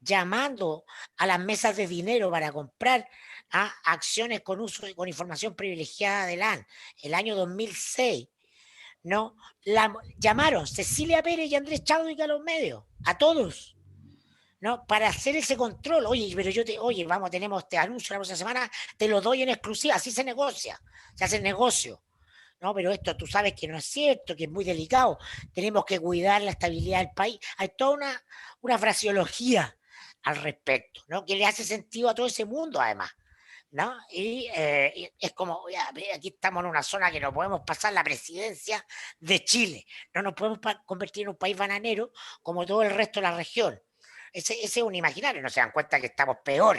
llamando a las mesas de dinero para comprar acciones con uso con información privilegiada de LAN, el año 2006, ¿no? Llamaron Cecilia Pérez y Andrés Chadwick a los medios, a todos, ¿no? Para hacer ese control. Oye, pero oye, vamos, tenemos este anuncio la próxima semana, te lo doy en exclusiva, así se negocia, se hace negocio. No, pero esto tú sabes que no es cierto, que es muy delicado, tenemos que cuidar la estabilidad del país. Hay toda una fraseología al respecto, ¿no? Que le hace sentido a todo ese mundo, además, ¿no? Y es como, ya, aquí estamos en una zona que no podemos pasar la presidencia de Chile, no nos podemos convertir en un país bananero como todo el resto de la región. Ese es un imaginario, no se dan cuenta que estamos peor,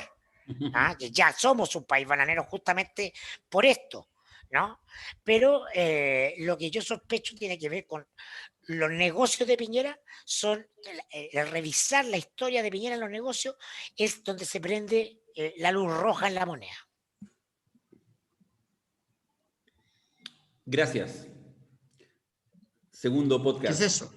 que ya somos un país bananero justamente por esto, ¿no? Pero lo que yo sospecho tiene que ver con los negocios de Piñera, son el revisar la historia de Piñera en los negocios, es donde se prende la luz roja en la moneda. Gracias. Segundo podcast. ¿Qué es eso?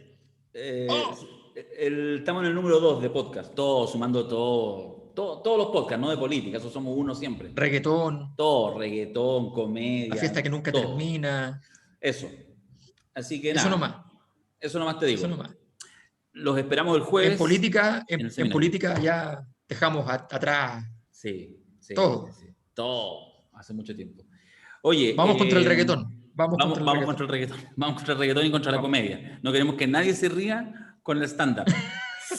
Estamos en el número 2 de podcast, todo, sumando todos los podcasts, no de política, eso somos uno siempre. Reggaetón. Todo, reggaetón, comedia. La fiesta que nunca todo. termina. Eso. Así que eso nada. Nomás. Eso nomás te digo. Eso nomás. Los esperamos el jueves. En política ya dejamos atrás sí, todo. Sí. Todo, hace mucho tiempo. Oye, vamos contra el reggaetón. Vamos contra el reggaetón. Vamos contra el reggaetón y contra la comedia. No queremos que nadie se ría con el stand-up.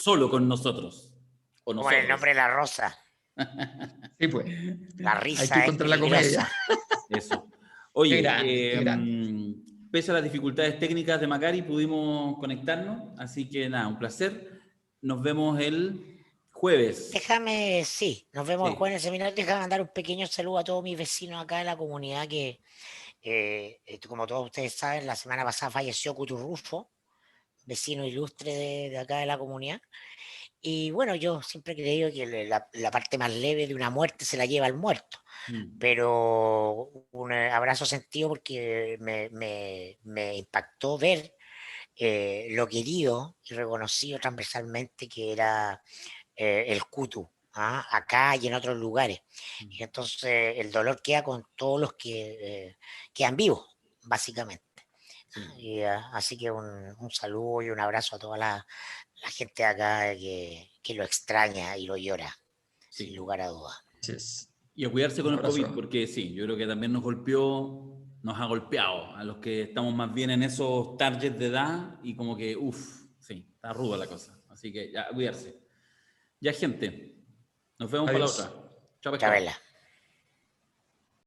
Solo con nosotros. Como en El nombre de la rosa. Sí, pues. La risa. Hay que ir contra la comedia. Eso. Oye, qué grande. Pese a las dificultades técnicas de Macari, pudimos conectarnos. Así que nada, un placer. Nos vemos el jueves. Nos vemos el jueves en el seminario. Déjame mandar un pequeño saludo a todos mis vecinos acá de la comunidad que, como todos ustedes saben, la semana pasada falleció Cuturrufo, vecino ilustre de acá de la comunidad. Y bueno, yo siempre he creído que la parte más leve de una muerte se la lleva el muerto. Pero un abrazo sentido porque me impactó ver lo querido y reconocido transversalmente que era el Cutu, acá y en otros lugares. Y entonces el dolor queda con todos los que quedan vivos, básicamente. Y, así que un saludo y un abrazo a toda la gente de acá que lo extraña y lo llora, sin lugar a dudas. Yes. Y a cuidarse con el COVID, porque sí, yo creo que también nos ha golpeado a los que estamos más bien en esos targets de edad y como que, sí, está ruda la cosa. Así que ya, a cuidarse. Ya, gente, nos vemos. Adiós. Para la otra. Chao, pescado.